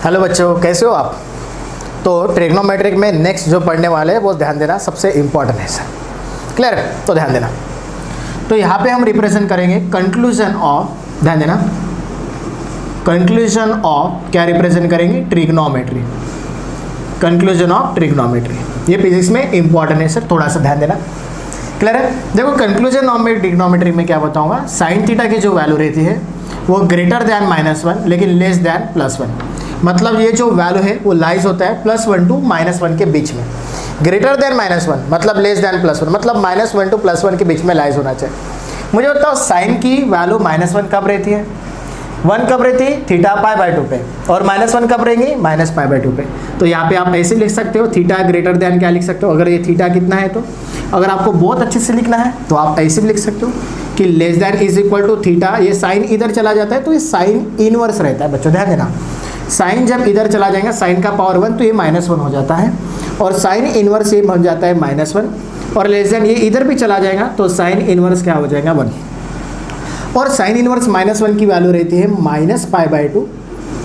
Hello बच्चों, कैसे हो आप। तो ट्रिग्नोमेट्रिक में नेक्स्ट जो पढ़ने वाले हैं वो ध्यान देना, सबसे इम्पॉर्टेंट है सर। क्लियर है? तो ध्यान देना। तो यहाँ पे हम रिप्रेजेंट करेंगे कंक्लूजन ऑफ, ध्यान देना, कंक्लूजन ऑफ क्या रिप्रेजेंट करेंगे? ट्रिग्नोमेट्री। कंक्लूजन ऑफ ट्रिग्नोमेट्री, ये फिजिक्स में इंपॉर्टेंट है सर, थोड़ा सा ध्यान देना। क्लियर है? देखो कंक्लूजन ऑफ में ट्रिग्नोमेट्री में क्या बताऊंगा, साइन थीटा की जो वैल्यू रहती है वो ग्रेटर दैन -1 लेकिन लेस दैन +1। मतलब ये जो वैल्यू है वो लाइज होता है +1 टू -1 के बीच में। ग्रेटर दैन -1 मतलब लेस दैन +1 मतलब -1 टू +1 के बीच में लाइज होना चाहिए। मुझे बताओ साइन की वैल्यू -1 कब रहती है? 1 कब रहती है? थीटा π/2 पे। और -1 कब रहेंगी? -π/2 पे। तो यहाँ पे आप ऐसे लिख सकते हो, थीटा ग्रेटर दैन क्या लिख सकते हो? अगर ये थीटा कितना है तो अगर आपको बहुत अच्छे से लिखना है तो आप ऐसे भी लिख सकते हो कि less than is equal to theta. ये साइन इधर चला जाता है तो ये साइन इनवर्स रहता है बच्चों, ध्यान देना। साइन जब इधर चला जाएगा साइन का पावर 1 तो ये -1 हो जाता है और साइन इनवर्स ये बन जाता है -1 और लेस दैन ये इधर भी चला जाएगा तो साइन इनवर्स क्या हो जाएगा? 1। और साइन इनवर्स -1 की वैल्यू रहती है -π/2।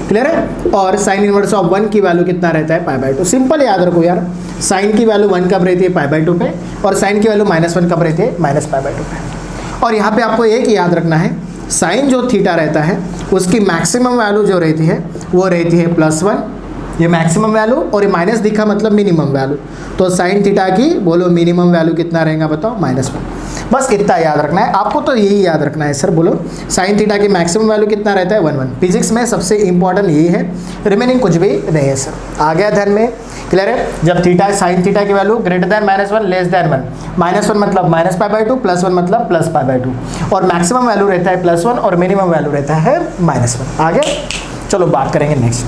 क्लियर है? और साइन इनवर्स ऑफ 1 की वैल्यू कितना रहता है? π/2। सिंपल याद रखो यार, साइन की वैल्यू 1 कब रहती है? π/2 पे। और साइन की वैल्यू -1 कब रहती है? -π/2 पे। और यहाँ पे आपको एक याद रखना है, साइन जो थीटा रहता है उसकी मैक्सिमम वैल्यू जो रहती है वो रहती है +1, ये मैक्सिमम वैल्यू, और ये माइनस दिखा मतलब मिनिमम वैल्यू। तो साइन थीटा की बोलो मिनिमम वैल्यू कितना रहेगा बताओ? -1। बस इतना याद रखना है आपको, तो यही याद रखना है सर। बोलो साइन थीटा की मैक्सिमम वैल्यू कितना रहता है? 1 फिजिक्स में सबसे इंपॉर्टेंट यही है, रिमेनिंग कुछ भी नहीं है सर। आ गया ध्यान में? क्लियर है? जब थीटा साइन थीटा की value greater than -1 less than 1, -1 मतलब -π/2 +1 मतलब +π/2 और मैक्सिमम वैल्यू रहता है +1 और मिनिमम वैल्यू रहता है -1। आ गया? चलो बात करेंगे नेक्स्ट।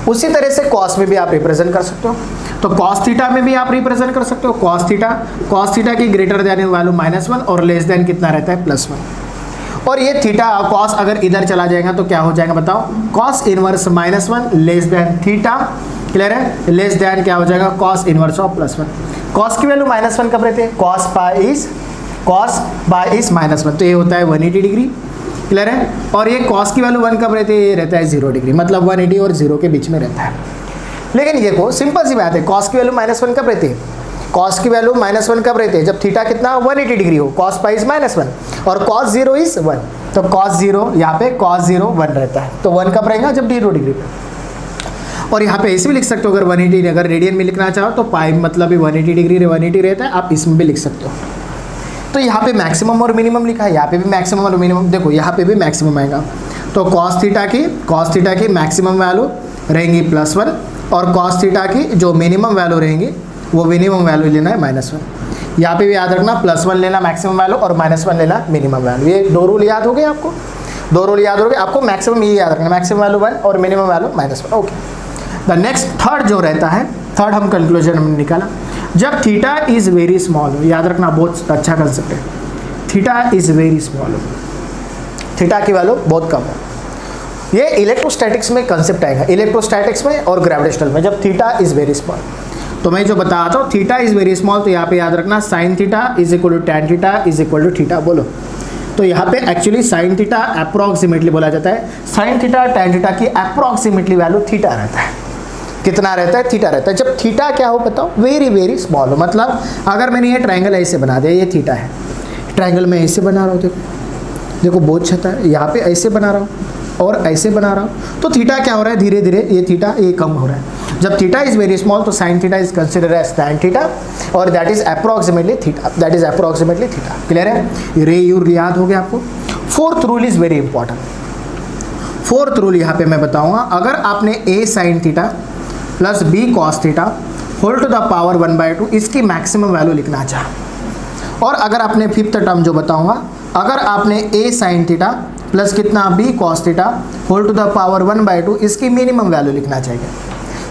उसी तरह से कॉस में भी आप रिप्रेजेंट कर सकते हो, तो कॉस थीटा में भी आप रिप्रेजेंट कर सकते हो। कॉस थीटा की ग्रेटर दैन वैल्यू -1 और लेस दैन कितना रहता है? +1। और ये थीटा कॉस अगर इधर चला जाएगा तो क्या हो जाएगा बताओ? Cos inverse -1 less than theta. Clear है? लेस दैन क्या हो जाएगा? Cos inverse of +1। कॉस की वैल्यू -1 कब रहती है? कॉस बाय इज -1 तो ये होता है 180 डिग्री। क्लियर है? और ये कॉस की वैल्यू 1 कब रहती है? ये रहता है 0 डिग्री, मतलब 180 और 0 के बीच में रहता है। लेकिन ये को सिंपल सी बात है, कॉस की वैल्यू -1 कब रहती है? कॉस की वैल्यू -1 कब रहती है? जब थीटा कितना 180 डिग्री हो। कॉस पाई इज -1 और कॉस 0 इज 1, तो कॉस 0 यहाँ पे कॉस 0 1 रहता है। तो 1 कब रहेगा? जब 0 डिग्री पे। और यहाँ पे ऐसे भी लिख सकते हो, अगर 180 अगर रेडियन में लिखना चाहो तो पाई मतलब 180 डिग्री 180 रहता है, आप इसमें भी लिख सकते हो। तो यहाँ पे मैक्सिमम और मिनिमम लिखा है, यहाँ पे भी मैक्सिमम और मिनिमम, देखो यहाँ पे भी मैक्सिमम आएगा। तो कॉस थीटा की मैक्सिमम वैल्यू रहेंगी +1 और कॉस थीटा की जो मिनिमम वैल्यू रहेंगी वो मिनिमम वैल्यू लेना है -1। यहाँ पे भी याद रखना, +1 लेना मैक्सिमम वैल्यू और -1 लेना मिनिमम वैल्यू। ये 2 रूल याद हो गए आपको? 2 रूल याद हो गए आपको। मैक्सिमम ये याद रखना, मैक्सिमम वैल्यू 1 और minimum value -1। Okay. The next third जो रहता है, थर्ड हम कंक्लूजन में निकाला, जब थीटा इज वेरी स्मॉल हो, याद रखना बहुत अच्छा कंसेप्ट है, थीटा इज वेरी स्मॉल हो, थीटा की वैल्यू बहुत कम हो। ये इलेक्ट्रोस्टैटिक्स में कंसेप्ट आएगा, इलेक्ट्रोस्टैटिक्स में और ग्रेविटेशनल में, जब थीटा इज वेरी स्मॉल। तो मैं जो बता रहा हूँ थीटा इज वेरी स्मॉल, तो यहाँ पे याद रखना sine theta is equal to tan theta is equal to theta. बोलो तो यहाँ पे एक्चुअली साइन थीटा अप्रोक्सीमेटली बोला जाता है, साइन थीटा टैन थीटा की अप्रोक्सीमेटली वैल्यू थीटा रहता है। कितना रहता है? थीटा रहता है। जब थीटा क्या हो बताओ? वेरी वेरी स्मॉल हो। मतलब अगर मैंने ये ट्रायंगल ऐसे बना दिया, ये थीटा है, ट्रायंगल में ऐसे बना रहा हूँ, देखो बहुत छता है, यहाँ पे ऐसे बना रहा हूँ और ऐसे बना रहा हूँ, तो थीटा क्या हो रहा है? धीरे धीरे ये थीटा ये कम हो रहा है। जब थीटा इज वेरी स्मॉल तो sine theta is considered as tan theta और that is approximately theta, that is approximately theta. Clear है? ये याद हो गया आपको। Fourth rule is very important. Fourth rule यहाँ पे मैं बताऊंगा, अगर आपने a sine theta plus b cos theta whole to the power 1/2 इसकी मैक्सिमम वैल्यू लिखना चाह, और अगर आपने फिफ्थ टर्म जो बताऊंगा, अगर आपने a साइन थीटा प्लस कितना b cos theta whole to the power 1/2 इसकी मिनिमम वैल्यू लिखना चाहिए,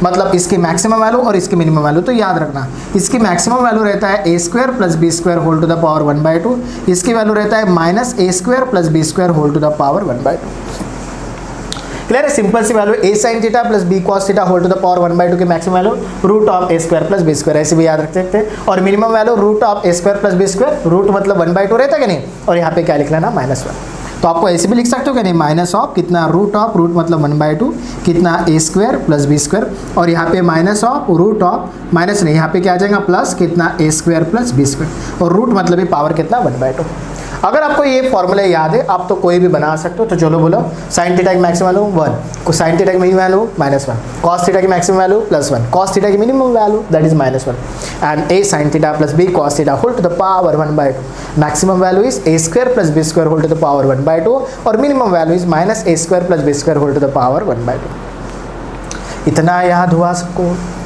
मतलब इसकी मैक्सिमम वैल्यू और इसकी मिनिमम वैल्यू। तो याद रखना इसकी मैक्सिमम वैल्यू रहता है a² + b² whole to the power 1/2, इसकी वैल्यू रहता है -a² + b² whole to the power 1/2। Clear है? Simple C value a sin theta plus b cos theta whole to the power 1/2 की मैक्सिमम वैल्यू √a² + b², ऐसे भी याद रख सकते हैं। और minimum value √a² + b², root मतलब 1/2 रहता है कि नहीं, और यहाँ पे क्या लिख लेना? -1। तो आपको ऐसे भी लिख सकते हो कि नहीं, माइनस ऑफ कितना रूट ऑफ, रूट मतलब 1/2 कितना a square plus b square, और यहाँ पे minus of root of, minus नहीं यहाँ पे क्या आ जाएगा प्लस कितना a square plus b square, और रूट मतलब ये पावर कितना 1/2। अगर आपको ये फॉर्मूला याद है आप तो कोई भी बना सकते हो। तो चलो बोलो साइन थीटा की मैक्सिमम वैल्यू 1, साइन थीटा की मिनिमम वैल्यू -1, कॉस थीटा की मैक्सिमम वैल्यू +1, कॉस थीटा की minimum value that is -1, and a sin theta plus b cos theta whole to the power 1/2। Maximum value is a square plus b square whole to the power 1/2, और minimum value is -a square plus b square whole to the power 1/2। इतना याद हुआ सबको?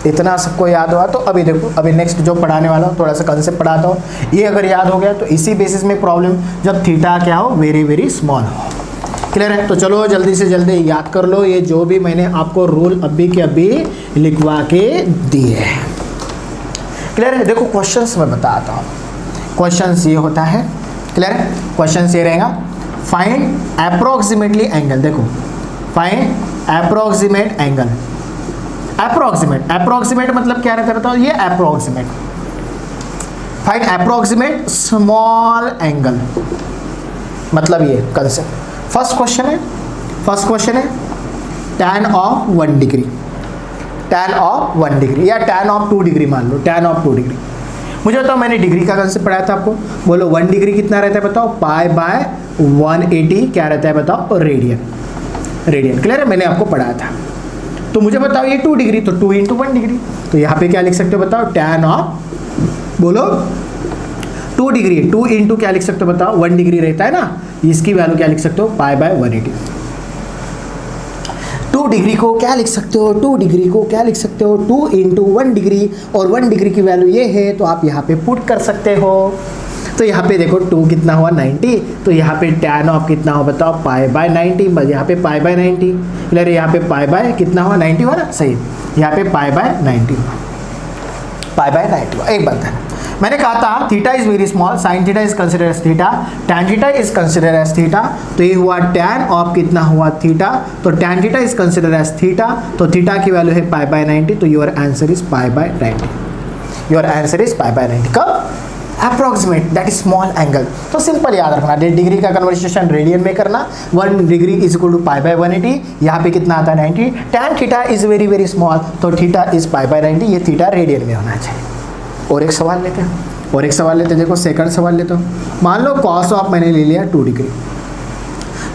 इतना सबको याद हुआ? तो अभी देखो, अभी नेक्स्ट जो पढ़ाने वाला हूँ थोड़ा सा कंसेप्ट पढ़ाता हूँ। ये अगर याद हो गया तो इसी बेसिस में प्रॉब्लम, जब थीटा क्या हो वेरी वेरी स्मॉल हो। क्लियर है? तो चलो जल्दी से जल्दी याद कर लो ये जो भी मैंने आपको रूल अभी के अभी लिखवा के दिए हैं। क्लियर है? देखो क्वेश्चंस मैं बताता हूँ। क्वेश्चंस ये होता है, क्लियर है? क्वेश्चंस ये रहेगा, फाइंड अप्रोक्सीमेटली एंगल। देखो फाइंड अप्रोक्सीमेट एंगल। अप्रोक्सीमेट मतलब क्या रहता है बताओ? ये approximate, find approximate small angle, मतलब ये कंसेप्ट। फर्स्ट क्वेश्चन है tan of 1 degree, tan of 1 degree या tan ऑफ 2 डिग्री मान लो, tan ऑफ 2 डिग्री। मुझे बताओ, मैंने डिग्री का कंसेप्ट पढ़ाया था आपको, बोलो 1 डिग्री कितना रहता है बताओ? π/180 क्या रहता है बताओ? रेडियन। क्लियर है? मैंने आपको पढ़ाया था। तो मुझे बताओ ये 2 डिग्री, तो 2 × 1 डिग्री, तो यहाँ पे क्या लिख सकते हो बताओ? tan ऑफ, बोलो 2 डिग्री, 2 × क्या लिख सकते हो बताओ? 1 डिग्री रहता है ना, इसकी वैल्यू क्या लिख सकते हो? π/180। 2 डिग्री को क्या लिख सकते हो? 2 डिग्री को क्या लिख सकते हो? 2 × 1 डिग्री, और 1 डिग्री की वैल्यू ये है, तो आप यहाँ पे पुट कर सकते हो। तो यहाँ पे देखो 2 कितना हुआ 90, तो यहाँ पे tan ऑफ कितना हो बताओ? π/90, यहाँ पे π/90, क्लियर? यहाँ पे π/ कितना हुआ? 90 हुआ ना, सही। यहाँ पे π/90 हुआ, π/90 हुआ। एक बात है, मैंने कहा था theta is very small, sine theta is consider as theta, tan theta is consider as theta, तो ये हुआ tan ऑफ कितना हुआ? थीटा, तो tan theta is consider as theta, तो थीटा की वैल्यू है π/90, तो your answer is π/90। Your answer is π/90। कब? Approximate, that is small angle. तो सिंपल याद रखना, 1.5 डिग्री का कन्वर्सेशन रेडियन में करना, 1 डिग्री इज इक्वल टू π/180, यहाँ पे कितना आता है 90, tan theta is very very small, तो थीटा इज π/90, ये थीटा रेडियन में होना चाहिए। और एक सवाल लेते हैं, देखो सेकंड सवाल लेते हो। मान लो कॉस ऑफ मैंने ले लिया 2 डिग्री,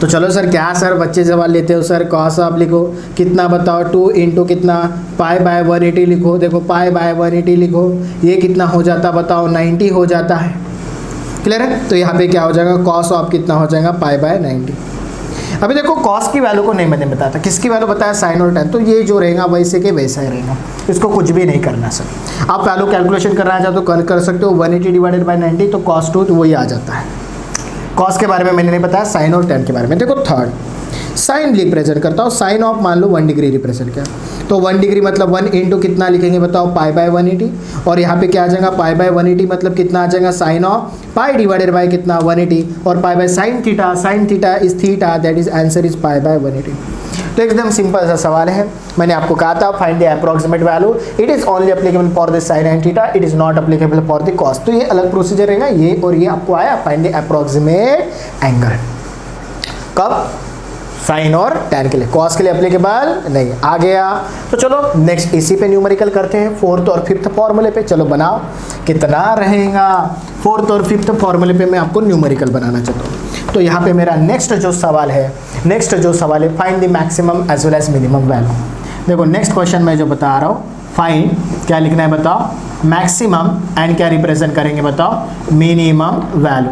तो चलो सर क्या सर बच्चे सवाल लेते हो सर, कॉस ऑफ लिखो कितना बताओ? 2 × कितना? π/180 लिखो, देखो π/180 लिखो, ये कितना हो जाता बताओ? 90 हो जाता है। क्लियर है? तो यहाँ पे क्या हो जाएगा? कॉस ऑफ कितना हो जाएगा? π/90। अभी देखो कॉस की वैल्यू को नहीं मैंने बताया, किसकी वैल्यू बताया? साइन और टैन, तो ये जो रहेगा वैसे के वैसा ही रहेगा, इसको कुछ भी नहीं करना सर। आप वैल्यू कैलकुलेशन करना चाहते हो कर सकते हो, 180 / 90, तो cos 2 तो वही आ जाता है। कॉस के बारे में मैंने नहीं बताया, साइन और टैन के बारे में। देखो थर्ड, साइन रिप्रेजेंट करता हूँ, साइन ऑफ मान लो 1 डिग्री रिप्रेजेंट किया, तो 1 डिग्री मतलब 1 × कितना लिखेंगे बताओ? π/180, और यहाँ पे क्या आ जाएगा? π/180 मतलब कितना आ जाएगा? साइन ऑफ π/ कितना 180, और π/sin theta, sine theta is theta, that is answer is π/180। तो एकदम सिंपल सा सवाल है। मैंने आपको कहा था find the approximate value, it is only applicable for the sine and theta, it is not applicable for the cos. तो ये अलग प्रोसीजर रहेगा, ये और ये आपको आया फाइंड द अप्रोक्सीमेट एंगल। कब? साइन और टैन के लिए, कॉस के लिए एप्लीकेबल नहीं। आ गया? तो चलो नेक्स्ट इसी पे न्यूमेरिकल करते हैं, 4th और 5th फॉर्मूले पे। चलो बनाओ, कितना रहेगा? 4th और 5th फॉर्मूले पे मैं आपको न्यूमेरिकल बनाना चाहता हूँ। तो यहाँ पे मेरा नेक्स्ट जो सवाल है find the maximum as well as minimum value. देखो नेक्स्ट क्वेश्चन मैं जो बता रहा हूँ, फाइंड क्या लिखना है बताओ? मैक्सिमम एंड क्या रिप्रेजेंट करेंगे बताओ? Minimum value.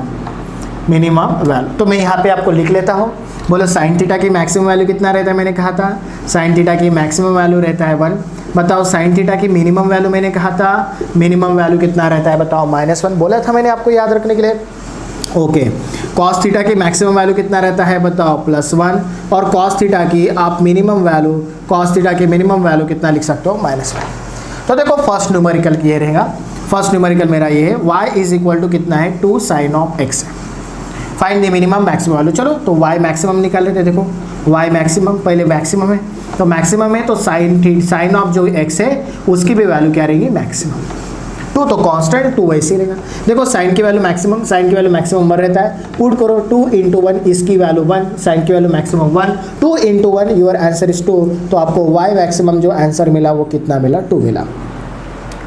तो मैं यहाँ पे आपको लिख लेता हूँ, बोलो साइन थीटा की मैक्सिमम वैल्यू कितना रहता है? मैंने कहा था साइन थीटा की मैक्सिमम वैल्यू रहता है 1। बताओ साइन थीटा की मिनिमम वैल्यू मैंने कहा था, मिनिमम वैल्यू कितना रहता है बताओ? -1 बोला था मैंने आपको याद रखने के लिए। ओके, कॉस थीटा की मैक्सिमम वैल्यू कितना रहता है बताओ? +1, और कॉस थीटा की आप मिनिमम वैल्यू कितना लिख सकते हो? -1। तो देखो फर्स्ट न्यूमेरिकल ये रहेगा, फर्स्ट न्यूमेरिकल मेरा ये है, y इज इक्वल टू कितना है? 2 sin of x। Find the minimum maximum value. चलो तो y मैक्सिमम निकाल लेते हैं। देखो y मैक्सिमम, पहले मैक्सिमम है, तो मैक्सिमम है तो साइन ऑफ जो x है उसकी भी वैल्यू क्या रहेगी? मैक्सिमम। 2 तो कांस्टेंट, 2 वैसे ही रहेगा। देखो साइन की वैल्यू मैक्सिमम, साइन की वैल्यू मैक्सिमम 1 रहता है, पुट करो 2 × 1, इसकी वैल्यू 1, साइन की value maximum 1, 2 × 1 your answer is 2। तो आपको y मैक्सिमम जो आंसर मिला वो कितना मिला, 2 मिला।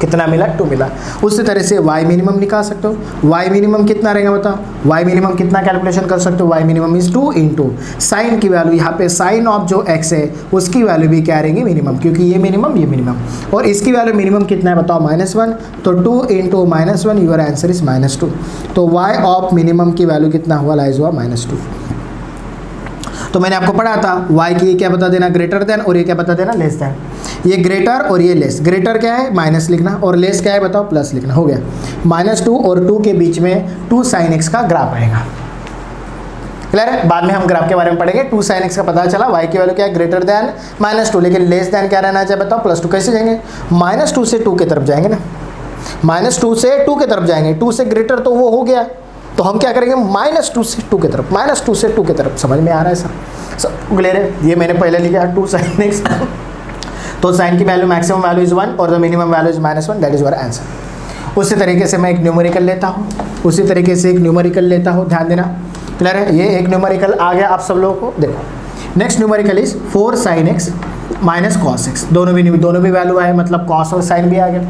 कितना मिला, 2 मिला। उसी तरह से y मिनिमम निकाल सकते हो। y मिनिमम कितना रहेगा बताओ, y मिनिमम कितना कैलकुलेशन कर सकते हो, y मिनिमम इज 2 × साइन की वैल्यू, यहाँ पे साइन ऑफ जो x है उसकी वैल्यू भी क्या रहेगी, मिनिमम, क्योंकि ये मिनिमम और इसकी वैल्यू मिनिमम कितना है बताओ, -1, तो 2 × -1 योर आंसर इज -2। तो y ऑफ मिनिमम की वैल्यू कितना हुआ, लाइज हुआ -2। तो मैंने आपको पढ़ा था y की क्या बता देना, ग्रेटर देन, और ये क्या बता देना, लेस देन। ये ग्रेटर और ये लेस, ग्रेटर क्या है माइनस लिखना और लेस क्या है बताओ, प्लस लिखना। हो गया, -2 और 2 के बीच में 2 sin x का ग्राफ आएगा। क्लियर है, बाद में हम ग्राफ के बारे में पढ़ेंगे। 2 sin x का पता चला, y की वैल्यू क्या है, ग्रेटर देन -2, लेकिन लेस देन क्या रहना चाहिए बताओ, +2। कैसे जाएंगे, -2 से 2 की तरफ जाएंगे ना, -2 से 2 की तरफ जाएंगे, 2 से ग्रेटर तो वो हो गया, तो हम क्या करेंगे, -2 से 2 की तरफ, -2 से 2 की तरफ। समझ में आ रहा है सर, सब क्लियर है। ये मैंने पहले लिखा 2 sin x, तो साइन की वैल्यू मैक्सिमम वैल्यू इज 1 और the minimum value is -1, that is your answer. उसी तरीके से मैं एक न्यूमेरिकल लेता हूँ, उसी तरीके से एक न्यूमेरिकल लेता हूँ, ध्यान देना। क्लियर है, ये एक न्यूमेरिकल आ गया आप सब लोगों को। देखो next numerical is 4 sin x - cos x, दोनों भी वैल्यू आए, मतलब cos और sin भी आ गया।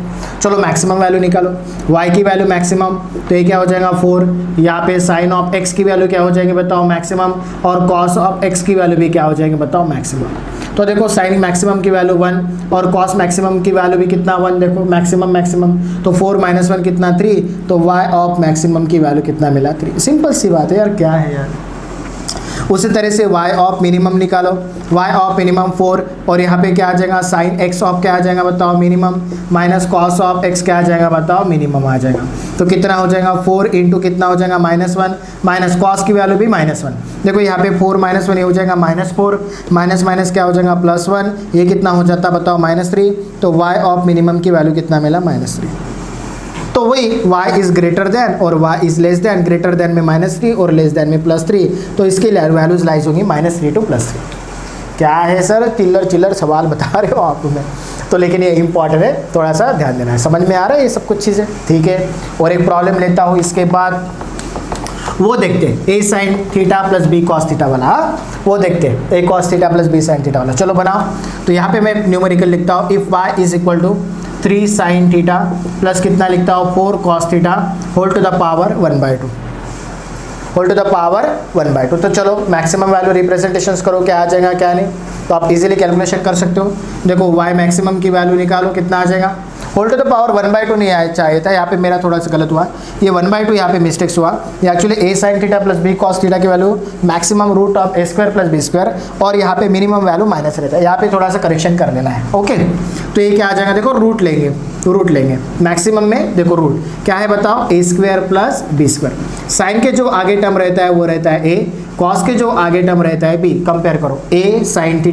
चलो मैक्सिमम वैल्यू निकालो, y की वैल्यू मैक्सिमम, तो ये क्या हो जाएगा 4, यहाँ पे sin ऑफ x की वैल्यू क्या हो जाएगी बताओ, मैक्सिमम, और cos ऑफ x की वैल्यू भी क्या हो जाएगी बताओ, मैक्सिमम। तो देखो sin मैक्सिमम की वैल्यू 1 और cos मैक्सिमम की वैल्यू भी कितना 1, देखो मैक्सिमम, तो 4 - 1 कितना 3, तो y ऑफ मैक्सिमम की वैल्यू कितना मिला, 3। सिंपल सी बात है यार, क्या है यार। उसी तरह से y ऑफ मिनिमम निकालो, y ऑफ मिनिमम 4, और यहाँ पे क्या आ जाएगा, sin x ऑफ क्या आ जाएगा बताओ, minimum, minus cos of x क्या आ जाएगा बताओ, मिनिमम आ जाएगा। तो कितना हो जाएगा, 4 × कितना हो जाएगा, -1, माइनस cos की वैल्यू भी -1। देखो यहाँ पे 4 - 1 ये हो जाएगा -4, माइनस क्या हो जाएगा, +1, ये कितना हो जाता बताओ, -3। तो y ऑफ मिनिमम की वैल्यू कितना मिला, -3। तो वही y इज ग्रेटर देन और y is less than, greater than में -3 और लेस देन में +3, तो इसकी वैल्यूज लाइज होंगी -3 to +3। क्या है सर, चिल्लर सवाल बता रहे हो आप तुम्हें, तो लेकिन ये इंपॉर्टेंट है, थोड़ा सा ध्यान देना है। समझ में आ रहा है ये सब कुछ चीज़ें, ठीक है। और एक प्रॉब्लम लेता हूँ, इसके बाद वो देखते हैं a sin θ + b cos θ वाला, वो देखते हैं a cos θ + b sin θ वाला। चलो बनाओ, तो यहाँ पे मैं न्यूमेरिकल लिखता हूँ, इफ y = 3 sin θ प्लस कितना लिखता हूँ, 4 cos θ whole to the power 1/2, whole to the power 1/2। तो चलो मैक्सिमम वैल्यू रिप्रेजेंटेशंस करो, क्या आ जाएगा क्या नहीं, तो आप इजीली कैलकुलेशन कर सकते हो। देखो y मैक्सिमम की वैल्यू निकालो, कितना आ जाएगा, होल टू द पावर 1/2 नहीं आया चाहिए था, यहाँ पे मेरा थोड़ा सा गलत हुआ, ये 1/2 यहाँ पे मिस्टेक्स हुआ। ये actually a sin θ + b cos θ की वैल्यू मैक्सिमम √a² + b², और यहाँ पे मिनिमम वैल्यू माइनस रहता है, यहाँ पे थोड़ा सा करेक्शन कर लेना है। ओके, तो ये क्या आ जाएगा, देखो रूट लेंगे मैक्सिमम में, देखो रूट क्या है बताओ, a² + b²। साइन के जो आगे टर्म रहता है वो रहता है a, कॉस के जो आगे टर्म रहता है b। कंपेयर करो, a sin θ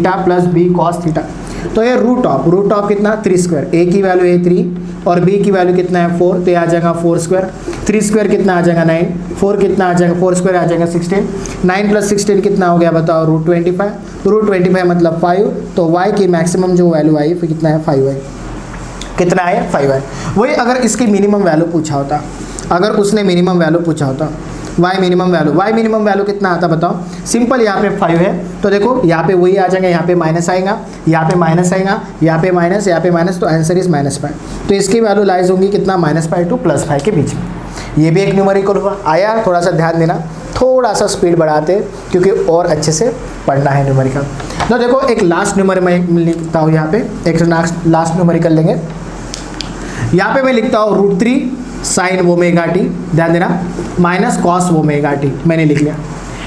+ b cos θ, तो ये रूट ऑफ कितना, 3², a की वैल्यू है 3 और b की वैल्यू कितना है 4, तो ये आ जाएगा 4², 3² कितना आ जाएगा 9, 4 कितना आ जाएगा, 4² आ जाएगा 16, 9 + 16 कितना हो गया बताओ, √25 मतलब 5। तो y की मैक्सिमम जो वैल्यू आई फिर कितना है, 5 है, कितना है 5 है। वही अगर इसकी मिनिमम वैल्यू पूछा होता, अगर उसने मिनिमम वैल्यू पूछा होता, y मिनिमम वैल्यू कितना आता बताओ, सिंपल यहाँ पे 5 है, तो देखो यहाँ पे वही आ जाएगा, यहाँ पे माइनस आएगा, यहाँ पे माइनस आएगा, यहाँ पे माइनस, तो आंसर इज -5। तो इसकी वैल्यू लाइज होंगी कितना, -5 to +5 के बीच में। ये भी एक न्यूमेरिकल हुआ, आया, थोड़ा सा ध्यान देना, थोड़ा सा स्पीड बढ़ाते क्योंकि और अच्छे से पढ़ना है न्यूमेरिकल। तो देखो एक लास्ट न्यूमेरिकल लिखता हूँ, यहाँ पे एक लास्ट न्यूमेरिकल लेंगे, यहाँ पे मैं लिखता हूँ √3 sin ωt, ध्यान देना, -cos ωt मैंने लिख लिया।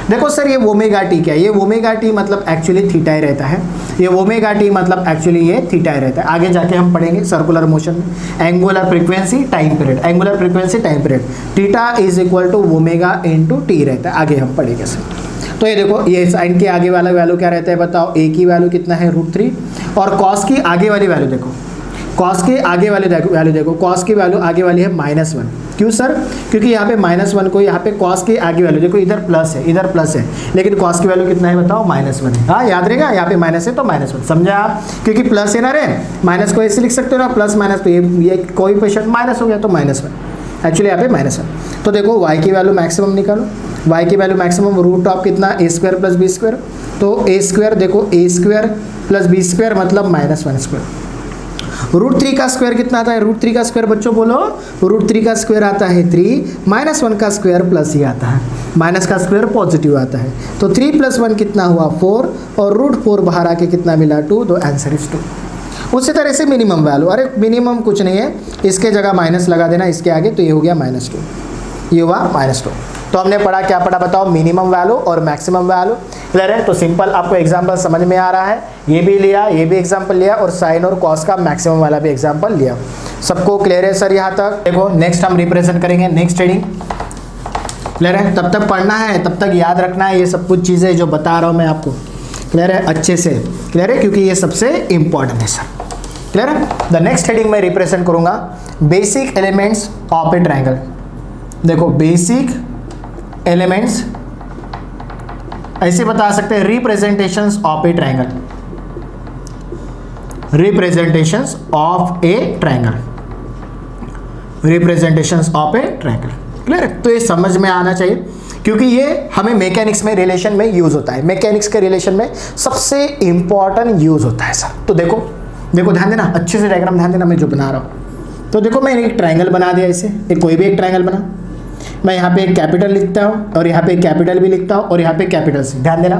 देखो सर ये ओमेगा टी क्या है, ये ओमेगा टी मतलब एक्चुअली थीटा ही रहता है, ये ओमेगा टी मतलब एक्चुअली ये थीटा ही रहता है। आगे जाके हम पढ़ेंगे सर्कुलर मोशन में angular frequency time period, theta is equal to omega into T रहता है, आगे हम पढ़ेंगे सर। तो ये देखो ये साइन के आगे वाला वैल्यू क्या रहता है बताओ, ए की वैल्यू कितना है √3 और कॉस की आगे वाली वैल्यू देखो कॉस के आगे वाले वैल्यू देखो, कॉस की वैल्यू आगे वाली है -1। क्यों सर? क्योंकि यहाँ पे -1 को यहाँ पे कॉस के आगे वैल्यू देखो, इधर प्लस है, इधर प्लस है, लेकिन कॉस की वैल्यू कितना है बताओ? -1 है। हाँ याद रहेगा, यहाँ पे माइनस है तो -1, समझा आप? क्योंकि प्लस है ना रे, माइनस को ऐसे लिख सकते हो ना, प्लस माइनस, तो ये कोएफिशिएंट माइनस हो गया तो -1, एक्चुअली यहाँ पे -1। तो देखो y की वैल्यू मैक्सिमम निकालो, y की वैल्यू मैक्सिमम रूट ऑफ कितना? a² + b²। तो a² देखो, a² + b² मतलब -1²। √3 का स्क्वायर कितना आता है? √3 का स्क्वायर बच्चों बोलो, √3 का स्क्वायर आता है 3, -1 का स्क्वायर प्लस ही आता है, माइनस का स्क्वायर पॉजिटिव आता है। तो 3 + 1 कितना हुआ? 4, और √4 बाहर आके कितना मिला? 2, तो आंसर इज 2। उसी तरह से मिनिमम वैल्यू, अरे मिनिमम कुछ नहीं है, इसके जगह माइनस लगा देना इसके आगे, तो ये हो गया -2, ये हुआ -2। तो हमने पढ़ा, क्या पढ़ा बताओ? मिनिमम वैल्यू और मैक्सिमम वैल्यू। क्लियर है? तो सिंपल आपको एग्जांपल समझ में आ रहा है, ये भी लिया, ये भी एग्जांपल लिया, और साइन और कॉस का मैक्सिमम वाला भी एग्जांपल लिया। सबको क्लियर है सर यहाँ तक? देखो नेक्स्ट हम रिप्रेजेंट करेंगे नेक्स्ट हेडिंग। क्लियर है? तब तक पढ़ना है, तब तक याद रखना है ये सब कुछ चीज़ें जो बता रहा हूँ मैं आपको। क्लियर है? अच्छे से क्लियर है, क्योंकि ये सबसे इंपॉर्टेंट है सर। क्लियर है? द नेक्स्ट हेडिंग में रिप्रेजेंट करूंगा basic elements of A triangle. देखो बेसिक एलिमेंट्स ऐसे बता सकते हैं, representations of A triangle, representations of A triangle, representations of A triangle. Clear है? तो ये समझ में आना चाहिए, क्योंकि ये हमें मैकेनिक्स में रिलेशन में यूज होता है, मैकेनिक्स के रिलेशन में सबसे इंपॉर्टेंट यूज होता है सर। तो देखो देखो ध्यान देना, अच्छे से डायग्राम ध्यान देना मैं जो बना रहा हूँ। तो देखो मैंने एक ट्रायंगल बना दिया, ऐसे एक कोई भी एक ट्रायंगल बना, मैं यहाँ पे एक कैपिटल लिखता हूँ, और यहाँ पे एक कैपिटल भी लिखता हूँ, और यहाँ पे कैपिटल सी। ध्यान देना,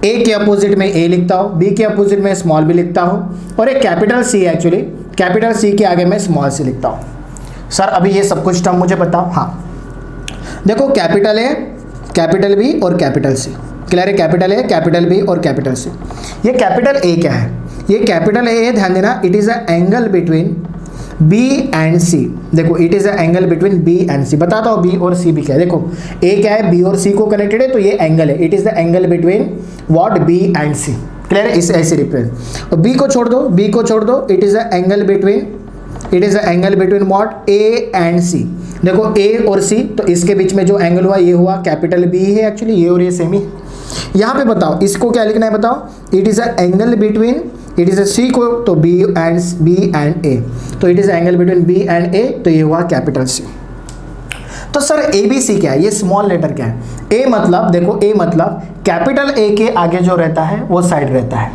ए के अपोजिट में ए लिखता हूँ, बी के अपोजिट में स्मॉल बी लिखता हूँ, और एक कैपिटल सी है, एक्चुअली कैपिटल सी के आगे मैं स्मॉल सी लिखता हूँ। सर अभी ये सब कुछ टर्म मुझे बताओ। हाँ देखो, कैपिटल ए, कैपिटल बी और कैपिटल सी। क्लियर है? कैपिटल ए, कैपिटल बी और कैपिटल सी। ये कैपिटल ए क्या है? ये कैपिटल ए है, ध्यान देना, it is a angle between B and C. देखो it is a angle between B and C. बताता हूँ बी और सी भी क्या है। देखो ए क्या है? बी और सी को कनेक्टेड है, तो ये एंगल है, it is the angle between what? B and C. Clear है? इस ऐसे रिप्रेजेंट। और बी को छोड़ दो, बी को छोड़ दो, it is a angle between, it is a angle between what? A and C. देखो ए और सी, तो इसके बीच में जो एंगल हुआ ये हुआ कैपिटल बी है, एक्चुअली ये और ये सेम ही। यहाँ पे बताओ इसको क्या लिखना है बताओ? It is a angle between, it is a C को तो बी एंड ए, तो it is angle between B and A, तो ये हुआ कैपिटल सी। तो सर ए बी सी क्या है? ये स्मॉल लेटर क्या है? ए मतलब देखो, ए मतलब कैपिटल ए के आगे जो रहता है वो साइड रहता है।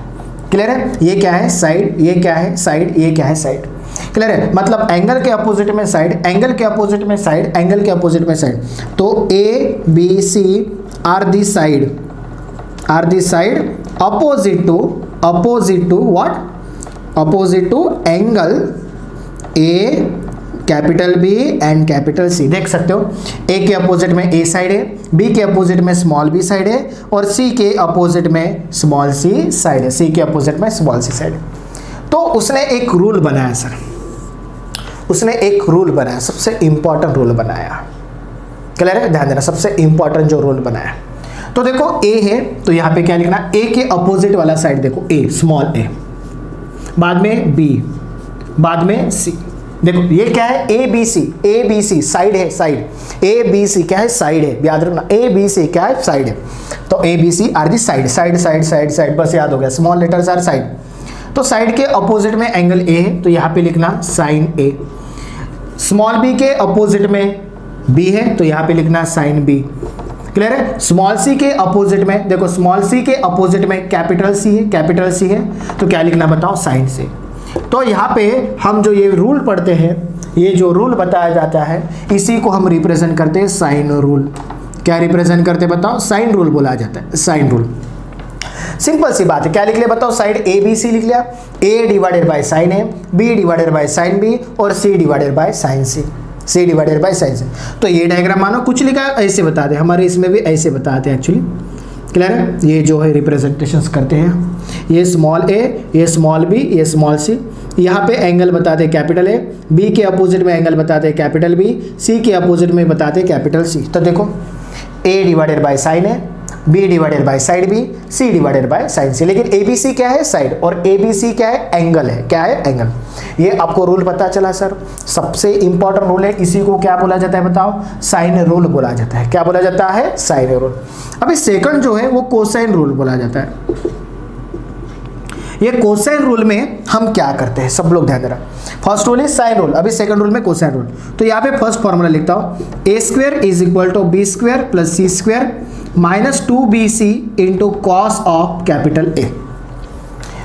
क्लियर है? ये क्या है? साइड। ये क्या है? साइड। ये क्या है? साइड। क्लियर है? मतलब एंगल के अपोजिट में साइड, एंगल के अपोजिट में साइड, एंगल के अपोजिट में साइड। तो A B C are the side, are the side opposite to what? Opposite to angle A, capital B and capital C. देख सकते हो ए के अपोजिट में ए साइड है, बी के अपोजिट में स्मॉल बी साइड है, और सी के अपोजिट में स्मॉल सी साइड है, सी के अपोजिट में स्मॉल सी साइड है। तो उसने एक रूल बनाया सर, उसने एक रूल बनाया, सबसे इंपॉर्टेंट रूल बनाया। क्लियर है? ध्यान देना, सबसे इंपॉर्टेंट जो रूल बनाया। तो देखो ए है, तो यहाँ पे क्या लिखना? ए के अपोजिट वाला साइड देखो, ए स्मॉल ए, बाद में बी, बाद में सी। देखो ये क्या है? ए बी सी साइड है, साइड। ए बी सी क्या है? साइड है, याद रखना। ए बी सी क्या है? साइड है। तो A B C are the side, side side side side, बस याद हो गया, स्मॉल लेटर्स आर साइड। तो साइड के अपोजिट में एंगल ए है, तो यहाँ पे लिखना साइन ए। स्मॉल बी के अपोजिट में बी है, तो यहाँ पे लिखना साइन बी। क्लियर है? स्मॉल सी के अपोजिट में देखो, स्मॉल सी के अपोजिट में कैपिटल सी है, कैपिटल सी है, तो क्या लिखना बताओ? Sign C. तो यहाँ पे हम जो ये रूल पढ़ते हैं, ये जो रूल बताया जाता है, इसी को हम रिप्रेजेंट करते हैं साइन रूल। क्या रिप्रेजेंट करते बताओ? साइन रूल बोला जाता है, साइन रूल। सिंपल सी बात है, क्या लिख लिया बताओ? साइड ए बी सी लिख लिया, A divided by sine A, B divided by sine B, और C divided by sine C, C divided by sine C. तो ये डायग्राम मानो कुछ लिखा ऐसे बता दे, हमारे इसमें भी ऐसे बताते हैं एक्चुअली। क्लियर है? ये जो है रिप्रेजेंटेशंस करते हैं, ये स्मॉल ए, ये स्मॉल बी, ये स्मॉल सी। यहाँ पे एंगल बताते कैपिटल ए, बी के अपोजिट में एंगल बताते कैपिटल बी, सी के अपोजिट में बताते कैपिटल सी। तो देखो A divided by sine A, B divided by side B, C divided by side C. लेकिन ए बी सी क्या है? साइड, और ए बी सी क्या है? एंगल है। क्या है? एंगल। ये आपको रूल पता चला सर, सबसे इंपॉर्टेंट रूल है। इसी को क्या बोला जाता है बताओ? साइन रूल बोला जाता है। क्या बोला जाता है? Sine rule. अभी सेकंड जो है वो कोसाइन रूल बोला जाता है। ये कोसाइन रूल में हम क्या करते हैं, सब लोग ध्यान देना। फर्स्ट रूल है साइन रूल, अभी सेकंड रूल में कोसाइन रूल। तो यहाँ पे फर्स्ट फॉर्मूला लिखता हूँ, A square is equal to B square plus C square minus 2bc into cos of capital A.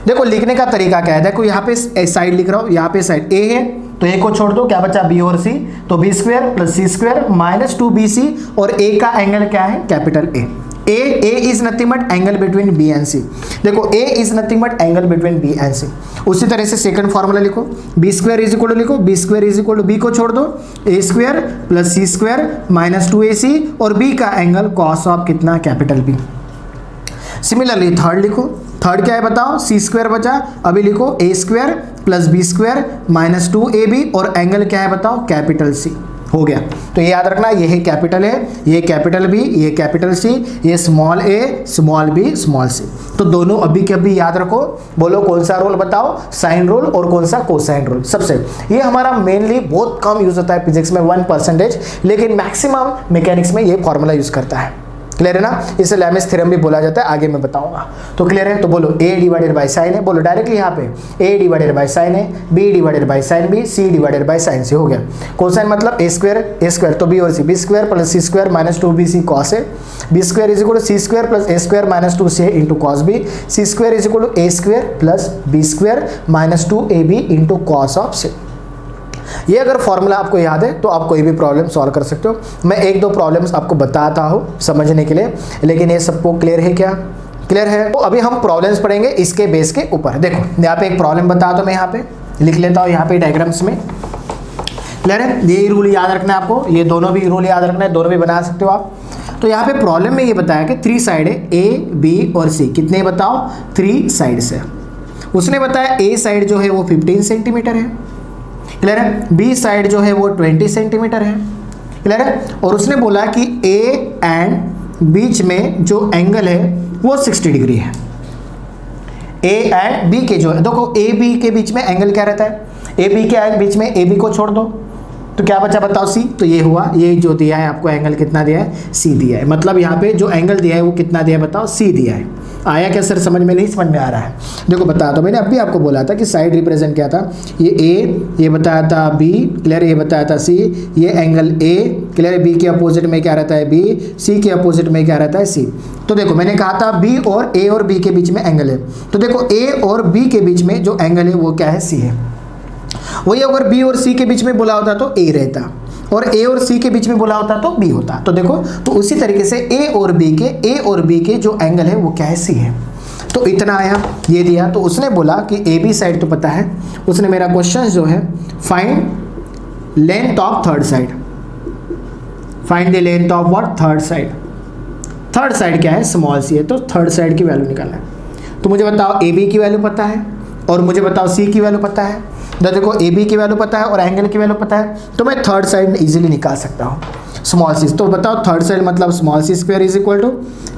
देखो लिखने का तरीका क्या है, देखो यहाँ पे साइड लिख रहा हूँ, यहाँ पे साइड ए है तो ए को छोड़ दो, क्या बचा? बी और सी। तो B square plus C square minus 2bc, और ए का एंगल क्या है? Capital A. A is nothing but angle between B and C. देखो A is nothing but angle between B and C. उसी तरह से सेकंड फॉर्मूला लिखो, B square is equal to, लिखो B square is equal to, B को छोड़ दो, A square plus C square minus 2ac, और बी का एंगल कॉस ऑफ कितना? Capital B. सिमिलरली थर्ड लिखो, थर्ड क्या है बताओ? सी स्क्वायर बचा, अभी लिखो A square plus B square minus 2ab, और एंगल क्या है बताओ? Capital C. हो गया। तो ये याद रखना, ये है कैपिटल ए, ये कैपिटल बी, ये कैपिटल सी, ये स्मॉल ए, स्मॉल बी, स्मॉल सी। तो दोनों अभी के अभी याद रखो। बोलो कौन सा रूल बताओ? साइन रूल, और कौन सा? Cosine rule. सबसे ये हमारा मेनली बहुत कम यूज होता है फिजिक्स में 1%, लेकिन मैक्सिमम मैकेनिक्स में ये फॉर्मूला यूज करता है। क्लियर है ना? इसे लैमेस थ्योरम भी बोला जाता है, आगे मैं बताऊंगा। तो क्लियर है? तो बोलो A divided by sine A, बोलो डायरेक्टली यहाँ पे A divided by sine A, B divided by sine B, C divided by sine C. हो गया। कोसाइन मतलब ए स्क्वायर तो बी और C, B square plus C square minus 2bc cos A, B square is equal to C square plus A square minus 2c into cos B, C square is equal to A square plus B square minus 2ab into cos of C. ये अगर formula आपको याद है तो आप कोई भी problem solve कर सकते हो। मैं एक दो प्रॉब्लम्स आपको बताता हूँ समझने के लिए, लेकिन ये सबको क्लियर है क्या? क्लियर है? तो अभी हम प्रॉब्लम्स पढ़ेंगे इसके बेस के ऊपर। देखो यहाँ पे एक प्रॉब्लम बता दो, मैं यहाँ पे लिख लेता हूँ, यहाँ पे डायग्राम्स में। क्लियर है? ये रूल याद रखना है आपको, ये दोनों भी रूल याद रखना है, दोनों भी बना सकते हो आप। तो यहाँ पे प्रॉब्लम में ये बताया कि 3 साइड है, ए बी और सी। कितने बताओ? 3 साइड से। उसने बताया ए साइड जो है वो 15 सेंटीमीटर है। क्लियर है? बी साइड जो है वो 20 सेंटीमीटर है। क्लियर है? और उसने बोला कि ए एंड बीच में जो एंगल है वो 60 डिग्री है। ए एंड बी के जो है, देखो ए बी के बीच में एंगल क्या रहता है? ए बी के बीच में ए बी को छोड़ दो तो क्या बचा बताओ? सी। तो ये हुआ, ये जो दिया है आपको एंगल कितना दिया है? सी दिया है। मतलब यहाँ पे जो एंगल दिया है वो कितना दिया है बताओ? सी दिया है। आया क्या सर? समझ में नहीं समझ में आ रहा है? देखो बता दो, मैंने अभी आपको बोला था कि साइड रिप्रेजेंट क्या था? ये ए, ये बताया था बी, क्लियर, ये बताया था सी, ये एंगल ए, क्लियर है? बी के अपोजिट में क्या रहता है? बी। सी के अपोजिट में क्या रहता है? सी। तो देखो मैंने कहा था बी और ए और बी के बीच में एंगल है, तो देखो ए और बी के बीच में जो एंगल है वो क्या है? सी है। वही अगर बी और सी के बीच में बोला होता तो ए रहता, और ए और सी के बीच में बोला होता तो बी होता। तो देखो, तो उसी तरीके से ए और बी के जो एंगल है वो क्या है? सी है। तो इतना आया, ये दिया। तो उसने बोला कि ए बी साइड तो पता है, उसने मेरा क्वेश्चन जो है find length of third side, find the length of what? Third side. Third side क्या है? स्मॉल सी है, तो थर्ड साइड की वैल्यू निकालना है। तो मुझे बताओ ए बी की वैल्यू पता है, और मुझे बताओ सी की वैल्यू पता है। तो देखो ए बी की वैल्यू पता है और एंगल की वैल्यू पता है, तो मैं थर्ड साइड इजीली निकाल सकता हूँ, स्मॉल सी। तो बताओ थर्ड साइड मतलब small C square is equal to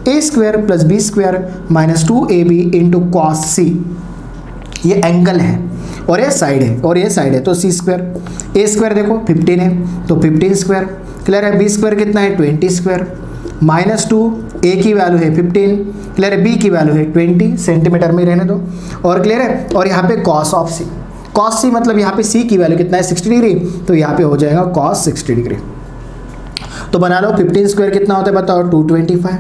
A square plus B square minus 2ab into cos C. ये एंगल है और ये साइड है, और ये साइड है, तो सी स्क्वायर। ए स्क्वायर देखो 15 है तो 15 स्क्वायर। क्लियर है? बी स्क्वायर कितना है? 20 स्क्वायर माइनस 2, ए की वैल्यू है 15, क्लियर है? बी की वैल्यू है 20 सेंटीमीटर में रहने दो, और क्लियर है? और यहाँ पे कॉस ऑफ सी, कॉस सी मतलब यहाँ पे सी की वैल्यू कितना है? 60 डिग्री, तो यहाँ पे हो जाएगा कॉस 60 डिग्री। तो बना लो 15 स्क्वायर कितना होता है बताओ? 225।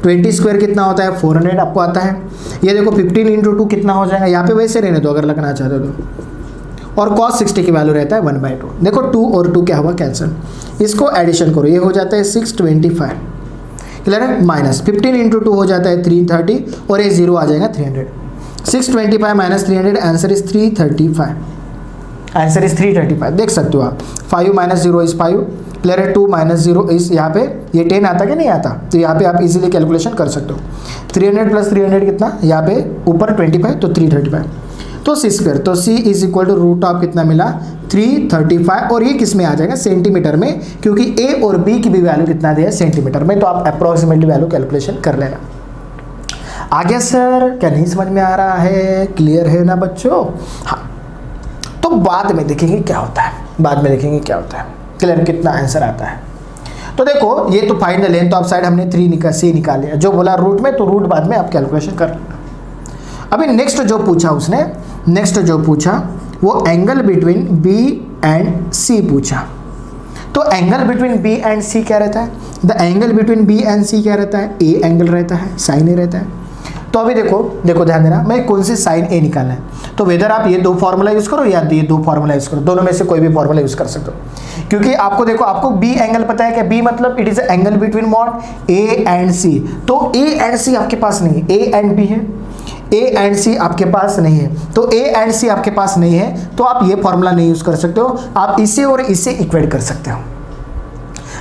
20 स्क्वायर कितना होता है? 400 आपको आता है। ये देखो 15 इंटू 2 कितना हो जाएगा? यहाँ पे वैसे रहने दो अगर लगना चाहते हो तो। और cos 60 की वैल्यू रहता है 1/2। देखो 2 और 2 क्या हुआ? कैंसिल। इसको एडिशन करो, ये हो जाता है 625। क्लियर है? माइनस 15 इंटू 2 हो जाता है 330, और ये 0 आ जाएगा 300। 625 minus 300, answer is 335। Answer is 335। देख सकते हो आप, 5 माइनस 0 इज 5, क्लियर है? 2 माइनस 0 इज, यहाँ पे ये 10 आता कि नहीं आता? तो यहाँ पे आप इजीली कैलकुलेशन कर सकते हो। 300 प्लस 300 कितना? यहाँ पे ऊपर 25, तो 335। तो सी स्क्वायर, तो C is equal to root of कितना मिला 335, और ये किस में आ जाएगा सेंटीमीटर में, क्योंकि ए और बी की भी वैल्यू कितना दिया है सेंटीमीटर में, तो आप अप्रोक्सीमेटली वैल्यू कैलकुलेशन कर लेना। आगे सर क्या नहीं समझ में आ रहा है, क्लियर है ना बच्चों? हाँ, तो बाद में देखेंगे क्या होता है, बाद में देखेंगे क्या होता है, क्लियर कितना आंसर आता है। तो देखो ये तो find the length of side हमने 3 सी निकाल लिया, जो बोला रूट में, तो रूट बाद में आप कैलकुलेशन कर लेना। अभी नेक्स्ट जो पूछा उसने, नेक्स्ट जो पूछा वो angle between B and C पूछा। तो angle between B and C क्या रहता है? The angle between B and C क्या रहता है? ए एंगल रहता है, साइन ए रहता है। तो अभी देखो ध्यान देना, मैं कौन से साइन ए निकालना है, तो वेदर आप ये 2 फॉर्मूला यूज करो या ये 2 फॉर्मूला यूज करो, दोनों में से कोई भी फॉर्मूला यूज कर सकते हो, क्योंकि आपको देखो आपको बी एंगल पता है क्या? बी मतलब it is angle between what? A and C. तो ए एंड सी आपके पास नहीं है, ए एंड बी है, ए एंड सी आपके पास नहीं है, तो ए एंड सी आपके पास नहीं है, तो आप ये फॉर्मूला नहीं यूज कर सकते हो, आप इसे और इसे इक्वेट कर सकते हो।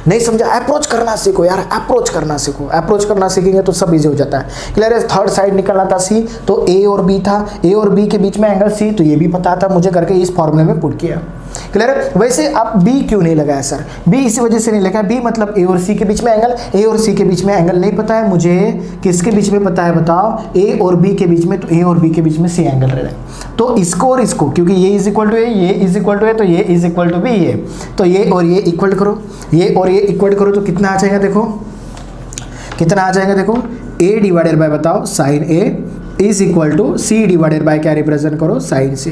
नहीं समझा? अप्रोच करना सीखो यार, अप्रोच करना सीखो, अप्रोच करना सीखेंगे तो सब इजी हो जाता है। क्लियर है? थर्ड साइड निकलना था सी, तो ए और बी था, ए और बी के बीच में एंगल सी, तो ये भी पता था मुझे करके इस फॉर्मूले में पुट किया। क्लियर है? वैसे आप बी क्यों नहीं लगाया सर? बी इसी वजह से नहीं लगाया, बी मतलब ए और सी के बीच में एंगल, ए और सी के बीच में एंगल नहीं पता है मुझे, किसके बीच में पता है बताओ? ए और बी के बीच में, तो ए और बी के बीच में सी एंगल रह रहा है, तो इसको और इसको, क्योंकि ये इज इक्वल टू ए, ये इज इक्वल टू ए, तो ये इज इक्वल टू बी, ये तो ये और ये इक्वल करो, ये और ये इक्वल करो, तो कितना आ जाएगा? देखो कितना आ जाएगा, देखो a डिवाइडेड बाय बताओ sine A is equal to c divided by क्या रिप्रेजेंट करो? Sine C.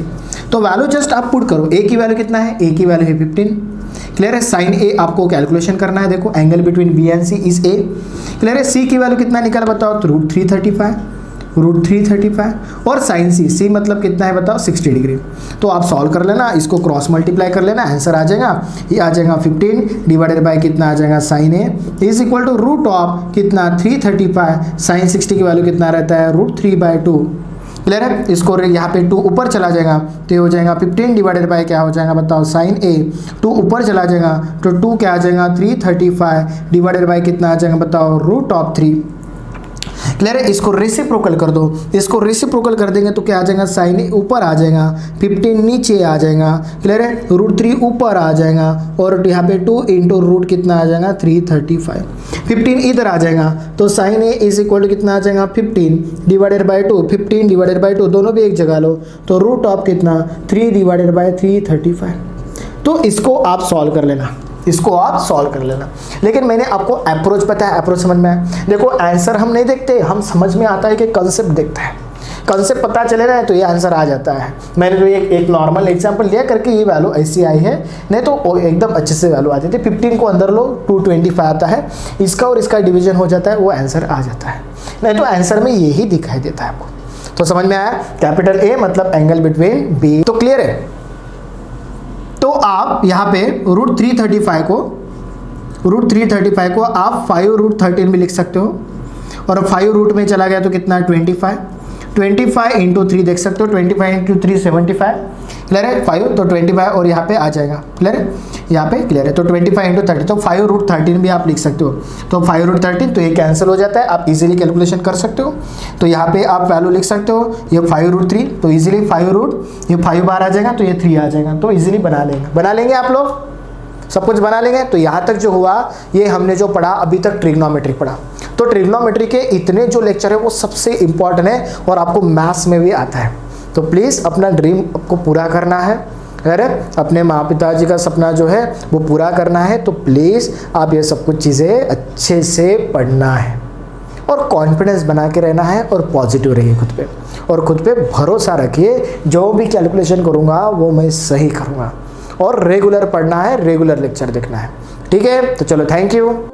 तो वैल्यू जस्ट आप पुट करो, a की वैल्यू कितना है? a की वैल्यू है 15। क्लियर है? साइन ए आपको कैलकुलेशन करना है, देखो angle between B and C is A. Clear है? सी की वैल्यू कितना निकाल बताओ? तो रूट 335 और साइन सी मतलब कितना है बताओ? 60 डिग्री। तो आप सॉल्व कर लेना, इसको क्रॉस मल्टीप्लाई कर लेना, आंसर आ जाएगा, ये आ जाएगा 15 डिवाइडेड बाय कितना आ जाएगा? Sine A is equal to root of कितना 335, साइन 60 की वैल्यू कितना रहता है? रूट 3/2। क्लियर है? इसको यहाँ पे 2 ऊपर चला जाएगा, तो ये हो जाएगा 15 डिवाइडेड बाय क्या हो जाएगा बताओ? साइन ए 2 ऊपर चला जाएगा, तो 2 क्या आ जाएगा? 335 डिवाइडेड बाय कितना आ जाएगा बताओ? Root of 3। क्लियर है? इसको रेसिप्रोकल कर दो, इसको रेसिप्रोकल कर देंगे तो क्या आ जाएगा? साइन ए ऊपर आ जाएगा, 15 नीचे आ जाएगा। क्लियर है? रूट 3 ऊपर आ जाएगा, और यहाँ पे 2 इंटू रूट कितना आ जाएगा? 335। 15 इधर आ जाएगा, तो sine A is equal to कितना आ जाएगा? 15 डिवाइडेड बाय 2, 15 डिवाइडेड बाय 2 दोनों भी एक जगह लो, तो रूट ऑफ कितना? 3 डिवाइडेड बाय 335। तो इसको आप सॉल्व कर लेना, इसको आप सॉल्व कर लेना। लेकिन मैंने आपको अप्रोच बताया, अप्रोच समझ में आया? देखो आंसर हम नहीं देखते, हम समझ में आता है कि कंसेप्ट देखते हैं, कंसेप्ट पता चले ना तो ये आंसर आ जाता है। मैंने तो एक नॉर्मल एग्जांपल लिया करके ये वैल्यू ऐसी आई है, नहीं तो एकदम अच्छे से वैल्यू आ जाती है। 15 को अंदर लो 225 आता है, इसका और इसका डिवीजन हो जाता है, वो आंसर आ जाता है। नहीं तो आंसर में यही दिखाई देता है आपको। तो समझ में आया? कैपिटल ए मतलब एंगल बिटवीन बी। तो क्लियर है? तो आप यहाँ पे रूट 335 को आप 5 रूट 13 भी लिख सकते हो, और 5 रूट में चला गया तो कितना? 25 इंटू 3 देख सकते हो, 25 इंटू 3 75। क्लियर है? 5 तो 25 और यहाँ पे आ जाएगा। क्लियर है? यहाँ पे क्लियर है? तो 25 इंटू 30, तो 5 रूट 13 भी आप लिख सकते हो। तो 5 रूट 13 तो ये कैंसिल हो जाता है, आप इजीली कैलकुलेशन कर सकते हो। तो यहाँ पे आप वैल्यू लिख सकते हो, ये 5 रूट 3, तो इजीली 5 रूट, ये 5 बार आ जाएगा, तो ये 3 आ जाएगा, तो इजीली बना लेंगे आप लोग, सब कुछ बना लेंगे। तो यहाँ तक जो हुआ ये हमने जो पढ़ा अभी तक ट्रिग्नोमेट्री पढ़ा। तो ट्रिग्नोमेट्री के इतने जो लेक्चर है वो सबसे इंपॉर्टेंट है, और आपको मैथ्स में भी आता है। तो प्लीज़ अपना ड्रीम को पूरा करना है, अरे अपने माँ पिताजी का सपना जो है वो पूरा करना है, तो प्लीज़ आप ये सब कुछ चीज़ें अच्छे से पढ़ना है, और कॉन्फिडेंस बना के रहना है, और पॉजिटिव रहिए खुद पे, और खुद पे भरोसा रखिए। जो भी कैलकुलेशन करूँगा वो मैं सही करूँगा, और रेगुलर पढ़ना है, रेगुलर लेक्चर देखना है। ठीक है? तो चलो, थैंक यू।